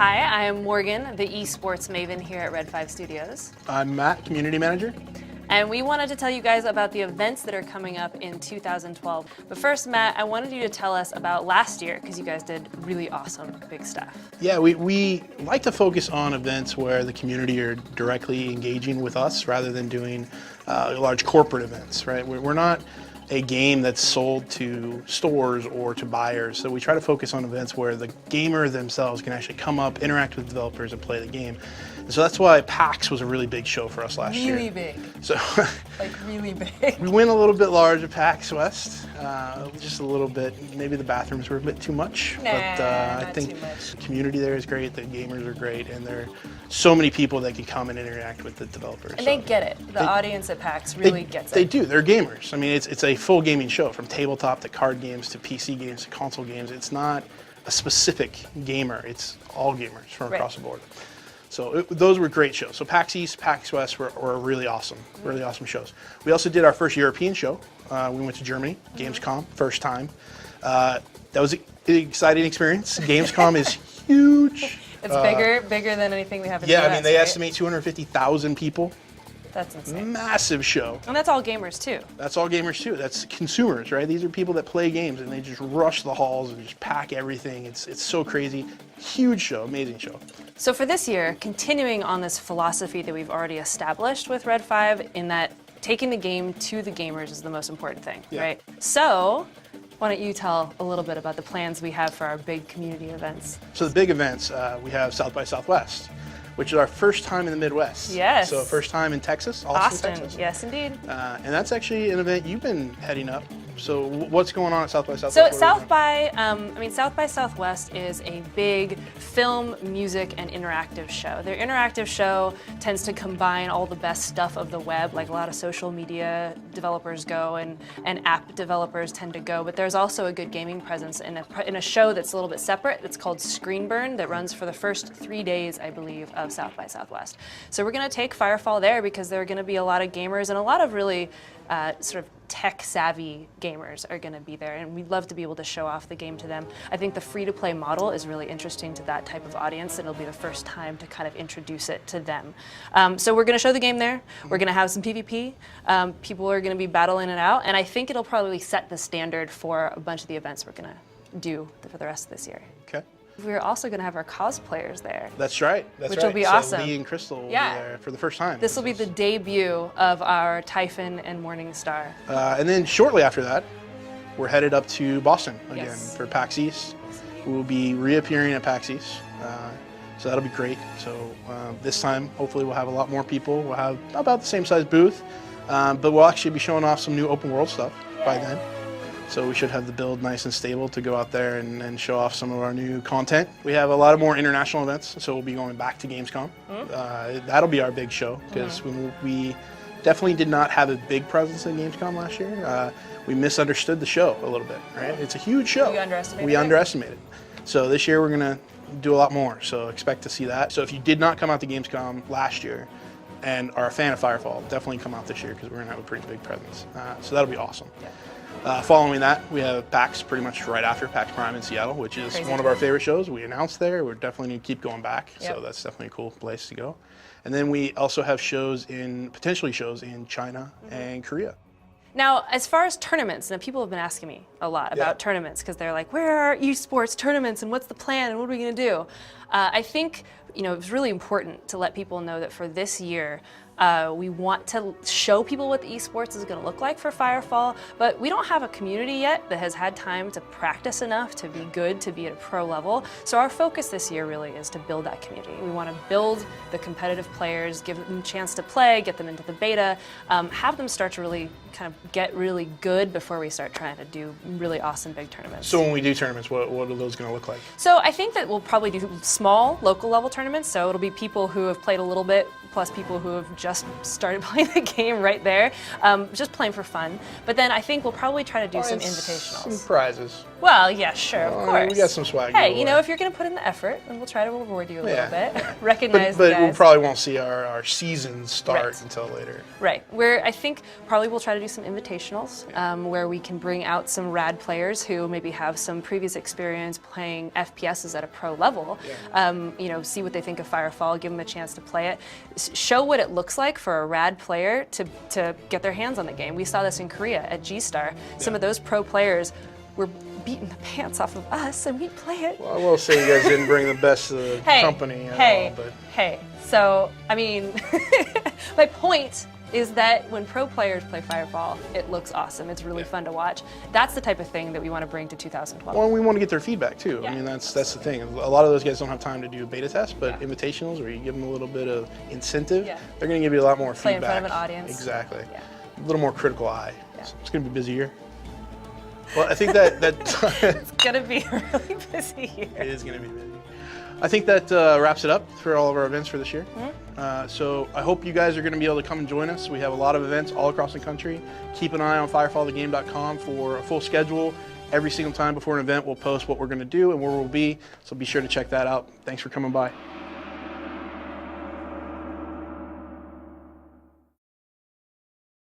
Hi, I am Morgan, the Esports Maven here at Red 5 Studios. I'm Matt, Community Manager. And we wanted to tell you guys about the events that are coming up in 2012. But first, Matt, I wanted you to tell us about last year, because you guys did really awesome big stuff. Yeah, we like to focus on events where the community are directly engaging with us rather than doing large corporate events, right? We're not a game that's sold to stores or to buyers, so we try to focus on events where the gamer themselves can actually come up, interact with developers, and play the game. And so that's why PAX was a really big show for us last year. Really big. So Like really big. we went a little bit large at PAX West, just a little bit. Maybe the bathrooms were a bit too much, Nah, but I not think too much. the community there is great. The gamers are great, and there are so many people that can come and interact with the developers. And they get it. The audience at PAX really gets it. They do. They're gamers. I mean, it's a full gaming show, from tabletop to card games to PC games to console games. It's not a specific gamer. It's all gamers from across the board. So those were great shows. So PAX East, PAX West were really awesome shows. We also did our first European show. We went to Germany, Gamescom, first time. That was an exciting experience. Gamescom is huge. It's bigger than anything we have in the US, I mean, they right? estimate 250,000 people. That's insane. Massive show. And that's all gamers too. That's all gamers too. That's consumers, right? These are people that play games and they just rush the halls and just pack everything. It's so crazy. Huge show, amazing show. So for this year, continuing on this philosophy that we've already established with Red 5, in that taking the game to the gamers is the most important thing, right? So why don't you tell a little bit about the plans we have for our big community events? So the big events, we have South by Southwest, which is our first time in the Midwest. Yes. So first time in Texas, Austin, Texas. yes indeed. And that's actually an event you've been heading up. So what's going on at South by Southwest? So South by Southwest is a big film, music, and interactive show. Their interactive show tends to combine all the best stuff of the web, like a lot of social media developers go and app developers tend to go, but there's also a good gaming presence in a show that's a little bit separate. It's called Screenburn, that runs for the first 3 days, I believe, of South by Southwest. So we're gonna take Firefall there because there are gonna be a lot of gamers and a lot of really sort of tech-savvy gamers are going to be there, and we'd love to be able to show off the game to them. I think the free-to-play model is really interesting to that type of audience, and it'll be the first time to kind of introduce it to them. So we're going to show the game there. We're going to have some PvP. People are going to be battling it out, and I think it'll probably set the standard for a bunch of the events we're going to do for the rest of this year. Okay. We're also going to have our cosplayers there. That's right. Which will be awesome. So Lee and Crystal will be there for the first time. This will be the debut of our Typhon and Morningstar. And then shortly after that, we're headed up to Boston again for PAX East. We'll be reappearing at PAX East. So that'll be great. So this time, hopefully we'll have a lot more people. We'll have about the same size booth, but we'll actually be showing off some new open world stuff by then. So we should have the build nice and stable to go out there and show off some of our new content. We have a lot of more international events, so we'll be going back to Gamescom. That'll be our big show, because we definitely did not have a big presence at Gamescom last year. We misunderstood the show a little bit, right? It's a huge show. We underestimated. So this year we're gonna do a lot more, so expect to see that. So if you did not come out to Gamescom last year and are a fan of Firefall, definitely come out this year, because we're gonna have a pretty big presence. So that'll be awesome. Following that, we have PAX pretty much right after, PAX Prime in Seattle, which is one of our favorite shows. We announced there. We're definitely going to keep going back, so that's definitely a cool place to go. And then we also have potentially shows in China and Korea. Now, as far as tournaments, now people have been asking me a lot about tournaments, because they're like, where are esports tournaments and what's the plan and what are we going to do? I think it's really important to let people know that for this year, we want to show people what the esports is going to look like for Firefall, but we don't have a community yet that has had time to practice enough to be good, to be at a pro level. So our focus this year really is to build that community. We want to build the competitive players, give them a chance to play, get them into the beta, have them start to really kind of get really good before we start trying to do really awesome big tournaments. So when we do tournaments, what are those going to look like? So I think that we'll probably do small local level tournaments. So it'll be people who have played a little bit, plus people who have just started playing the game right there, just playing for fun. But then I think we'll probably try to do some invitationals. Some prizes. Well, yeah, sure, of course. We got some swag. Hey, you know, if you're going to put in the effort, then we'll try to reward you a little bit. Recognize but the guys. we probably won't see our season start until later. Right. Where I think probably we'll try to do some invitationals where we can bring out some rad players who maybe have some previous experience playing FPSs at a pro level. You know, see what they think of Firefall, give them a chance to play it, show what it looks like for a rad player to get their hands on the game. We saw this in Korea at G-Star. Some of those pro players were beating the pants off of us, and we'd play it. Well, I will say you guys didn't bring the best of the company at all. But Hey, so, I mean, my point is that when pro players play Firefall, it looks awesome. It's really fun to watch. That's the type of thing that we want to bring to 2012. Well, we want to get their feedback too. I mean, that's the thing. A lot of those guys don't have time to do beta tests, but invitationals, where you give them a little bit of incentive, they're going to give you a lot more Play feedback. in front of an audience. Exactly. Yeah. A little more critical eye. So it's going to be a busy year. Well, I think that it's going to be a really busy year. It is going to be busy. I think that wraps it up for all of our events for this year. So I hope you guys are going to be able to come and join us. We have a lot of events all across the country. Keep an eye on firefallthegame.com for a full schedule. Every single time before an event, we'll post what we're going to do and where we'll be. So be sure to check that out. Thanks for coming by.